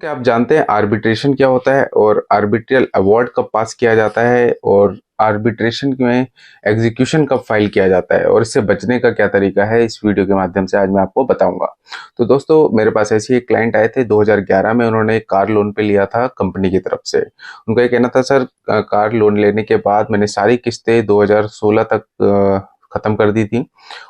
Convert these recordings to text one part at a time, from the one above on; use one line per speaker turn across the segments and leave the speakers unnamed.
क्या आप जानते हैं आर्बिट्रेशन क्या होता है और आर्बिट्रियल अवार्ड कब पास किया जाता है और आर्बिट्रेशन में एग्जीक्यूशन कब फाइल किया जाता है और इससे बचने का क्या तरीका है, इस वीडियो के माध्यम से आज मैं आपको बताऊंगा। तो दोस्तों, मेरे पास ऐसे एक क्लाइंट आए थे 2011 में। उन्होंने एक कार लोन पे लिया था कंपनी की तरफ से। उनका ये कहना था, सर कार लोन लेने के बाद मैंने सारी किस्तें 2016 तक खत्म कर दी थी।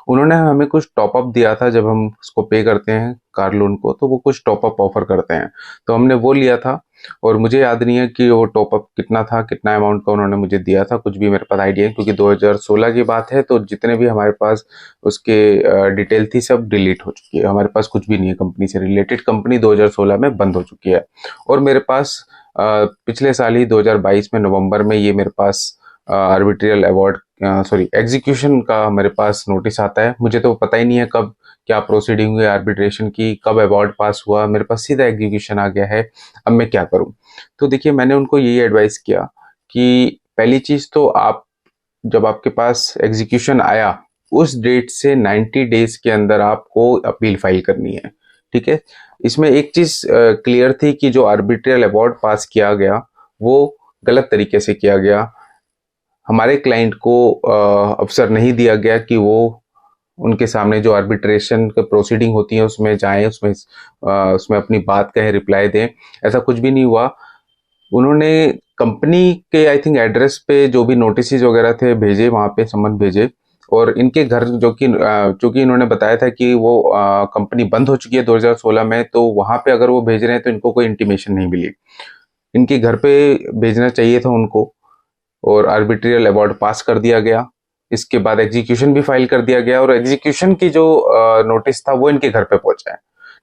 उन्होंने हमें कुछ टॉप अप दिया था। जब हम उसको पे करते हैं कार लोन को, तो वो कुछ टॉप अप ऑफर करते हैं, तो हमने वो लिया था। और मुझे याद नहीं है कि वो टॉप अप कितना था, कितना अमाउंट का उन्होंने मुझे दिया था, कुछ भी मेरे पास आइडिया है, क्योंकि 2016 की बात है। तो जितने भी हमारे पास उसके डिटेल थी सब डिलीट हो चुकी है। हमारे पास कुछ भी नहीं है कंपनी से रिलेटेड। कंपनी 2016 में बंद हो चुकी है। और मेरे पास पिछले साल ही 2022 में नवंबर में ये मेरे पास आर्बिट्रियल अवार्ड सॉरी एग्जीक्यूशन का मेरे पास नोटिस आता है। मुझे तो पता ही नहीं है कब क्या प्रोसीडिंग हुई आर्बिट्रेशन की, कब अवार्ड पास हुआ, मेरे पास सीधा एग्जीक्यूशन आ गया है। अब मैं क्या करूं? तो देखिए, मैंने उनको यही एडवाइस किया कि पहली चीज तो आप, जब आपके पास एग्जीक्यूशन आया उस डेट से 90 डेज के अंदर आपको अपील फाइल करनी है। ठीक है। इसमें एक चीज क्लियर थी कि जो आर्बिट्रियल अवार्ड पास किया गया वो गलत तरीके से किया गया। हमारे क्लाइंट को अवसर नहीं दिया गया कि वो उनके सामने जो आर्बिट्रेशन का प्रोसीडिंग होती है उसमें जाएं, उसमें अपनी बात कहें, रिप्लाई दें। ऐसा कुछ भी नहीं हुआ। उन्होंने कंपनी के आई थिंक एड्रेस पे जो भी नोटिस वगैरह थे भेजे, वहां पे समन भेजे। और इनके घर जो कि इन्होंने बताया था कि वो कंपनी बंद हो चुकी है 2016 में, तो वहां पे अगर वो भेज रहे हैं तो इनको कोई इंटीमेशन नहीं मिली। इनके घर पे भेजना चाहिए था उनको। और आर्बिट्रियल अवार्ड पास कर दिया गया। इसके बाद एग्जीक्यूशन भी फाइल कर दिया गया और एग्जीक्यूशन की जो नोटिस था वो इनके घर पे पहुंचा है।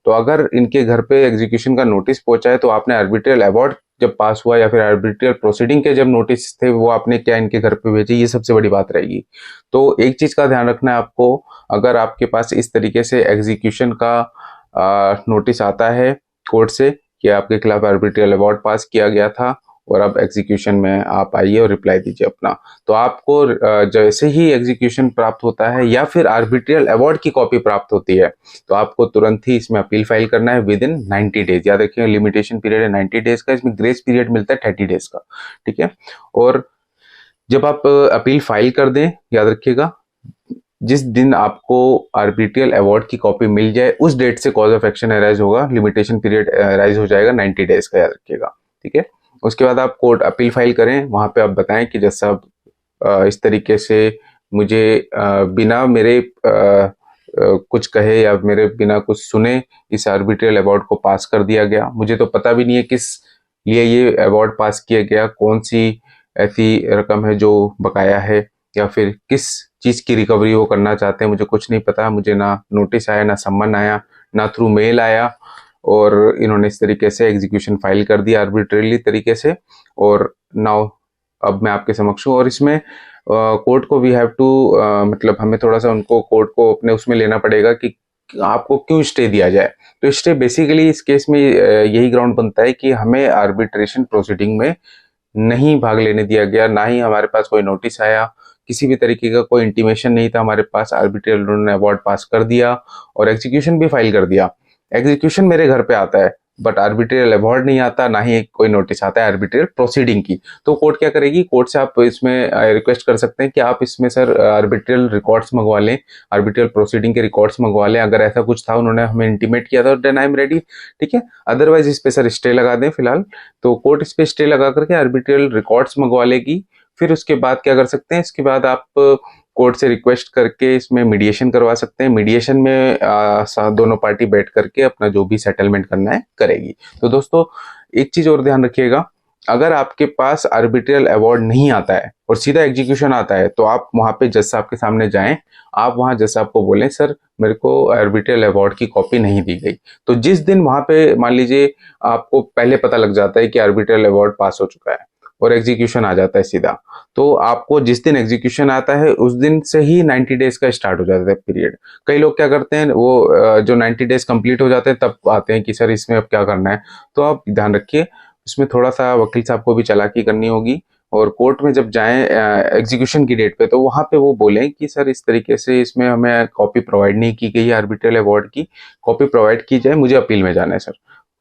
तो अगर इनके घर पे एग्जीक्यूशन का नोटिस पहुंचा है तो आपने आर्बिट्रियल अवार्ड जब पास हुआ या फिर आर्बिट्रियल प्रोसीडिंग के जब नोटिस थे वो आपने क्या इनके घर पे भेजे, ये सबसे बड़ी बात रहेगी। तो एक चीज का ध्यान रखना है आपको, अगर आपके पास इस तरीके से एग्जीक्यूशन का नोटिस आता है कोर्ट से कि आपके खिलाफ आर्बिट्रियल अवार्ड पास किया गया था और अब एग्जीक्यूशन में आप आइए और रिप्लाई दीजिए अपना, तो आपको जैसे ही एग्जीक्यूशन प्राप्त होता है या फिर आर्बिट्रियल अवार्ड की कॉपी प्राप्त होती है तो आपको तुरंत ही इसमें अपील फाइल करना है विद इन 90 डेज। याद रखिए, लिमिटेशन पीरियड है 90 डेज का, इसमें ग्रेस पीरियड मिलता है 30 डेज का। ठीक है। और जब आप अपील फाइल कर दें, याद रखिएगा, जिस दिन आपको आर्बिट्रियल अवार्ड की कॉपी मिल जाए उस डेट से कॉज ऑफ एक्शन अराइज होगा, लिमिटेशन पीरियड अराइज हो जाएगा 90 डेज का, याद रखिएगा। ठीक है। उसके बाद आप कोर्ट अपील फाइल करें, वहां पे आप बताएं कि जज साहब इस तरीके से मुझे बिना मेरे कुछ कहे या मेरे बिना कुछ सुने इस आर्बिट्रियल अवार्ड को पास कर दिया गया। मुझे तो पता भी नहीं है किस लिए ये अवार्ड पास किया गया, कौन सी ऐसी रकम है जो बकाया है या फिर किस चीज की रिकवरी वो करना चाहते हैं, मुझे कुछ नहीं पता। मुझे ना नोटिस आया, ना सम्मन आया, ना थ्रू मेल आया। और इन्होंने इस तरीके से एग्जीक्यूशन फाइल कर दिया आर्बिट्रेरली तरीके से। और नाउ अब मैं आपके समक्ष हूँ और इसमें कोर्ट को वी हैव टू मतलब हमें थोड़ा सा उनको कोर्ट को अपने उसमें लेना पड़ेगा कि आपको क्यों स्टे दिया जाए। तो स्टे बेसिकली इस केस में यही ग्राउंड बनता है कि हमें आर्बिट्रेशन प्रोसीडिंग में नहीं भाग लेने दिया गया, ना ही हमारे पास कोई नोटिस आया, किसी भी तरीके का कोई इंटीमेशन नहीं था हमारे पास। आर्बिट्रियल उन्होंने अवार्ड पास कर दिया और एग्जीक्यूशन भी फाइल कर दिया। एग्जीक्यूशन मेरे घर पे आता है बट आर्बिट्रियल अवार्ड नहीं आता, ना ही कोई नोटिस आता है आर्बिट्रियल प्रोसीडिंग की। तो कोर्ट क्या करेगी, कोर्ट से आप इसमें रिक्वेस्ट कर सकते हैं कि आप इसमें सर आर्बिट्रियल रिकॉर्ड्स मंगवा लें, आर्बिट्रियल प्रोसीडिंग के रिकॉर्ड्स मंगवा लें। अगर ऐसा कुछ था, उन्होंने हमें इंटीमेट किया था, देन आई एम रेडी। ठीक है। अदरवाइज इस पे सर स्टे लगा दें फिलहाल। तो कोर्ट इस पे स्टे लगा करके आर्बिट्रियल रिकॉर्ड्स मंगवा लेगी। फिर उसके बाद क्या कर सकते हैं, इसके बाद आप कोर्ट से रिक्वेस्ट करके इसमें मीडिएशन करवा सकते हैं। मीडिएशन में दोनों पार्टी बैठ करके अपना जो भी सेटलमेंट करना है करेगी। तो दोस्तों, एक चीज और ध्यान रखिएगा, अगर आपके पास आर्बिट्रियल अवार्ड नहीं आता है और सीधा एग्जीक्यूशन आता है तो आप वहां पे जज साहब के सामने जाएं। आप वहां जज साहब को बोलें, सर मेरे को आर्बिट्रियल अवार्ड की कॉपी नहीं दी गई। तो जिस दिन वहां पे मान लीजिए आपको पहले पता लग जाता है कि आर्बिट्रियल अवार्ड पास हो चुका है और एग्जीक्यूशन आ जाता है सीधा, तो आपको जिस दिन एग्जीक्यूशन आता है उस दिन से ही 90 डेज का स्टार्ट हो जाता है पीरियड। कई लोग क्या करते हैं, वो जो 90 डेज कंप्लीट हो जाते हैं तब आते हैं कि सर इसमें अब क्या करना है। तो आप ध्यान रखिए, उसमें थोड़ा सा वकील साहब को भी चालाकी करनी होगी। और कोर्ट में जब जाएं एग्जीक्यूशन की डेट पे, तो वहां पे वो बोलें कि सर इस तरीके से इसमें हमें कॉपी प्रोवाइड नहीं की गई है, आर्बिट्रियल अवार्ड की कॉपी प्रोवाइड की जाए, मुझे अपील में जाना है सर।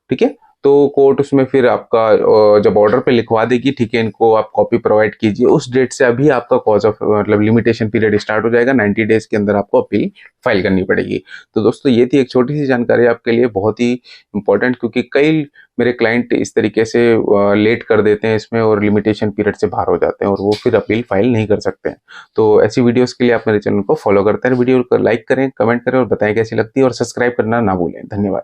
ठीक है। तो कोर्ट उसमें फिर आपका जब ऑर्डर पे लिखवा देगी, ठीक है, इनको आप कॉपी प्रोवाइड कीजिए, उस डेट से अभी आपका कॉज ऑफ मतलब लिमिटेशन पीरियड स्टार्ट हो जाएगा। 90 डेज के अंदर आपको अपील फाइल करनी पड़ेगी। तो दोस्तों ये थी एक छोटी सी जानकारी आपके लिए, बहुत ही इंपॉर्टेंट, क्योंकि कई मेरे क्लाइंट इस तरीके से लेट कर देते हैं इसमें और लिमिटेशन पीरियड से बाहर हो जाते हैं और वो फिर अपील फाइल नहीं कर सकते हैं। तो ऐसी वीडियोस के लिए आप मेरे चैनल को फॉलो करते हैं, वीडियो को लाइक करें, कमेंट करें और बताएं कैसी लगती है, और सब्सक्राइब करना ना भूलें। धन्यवाद।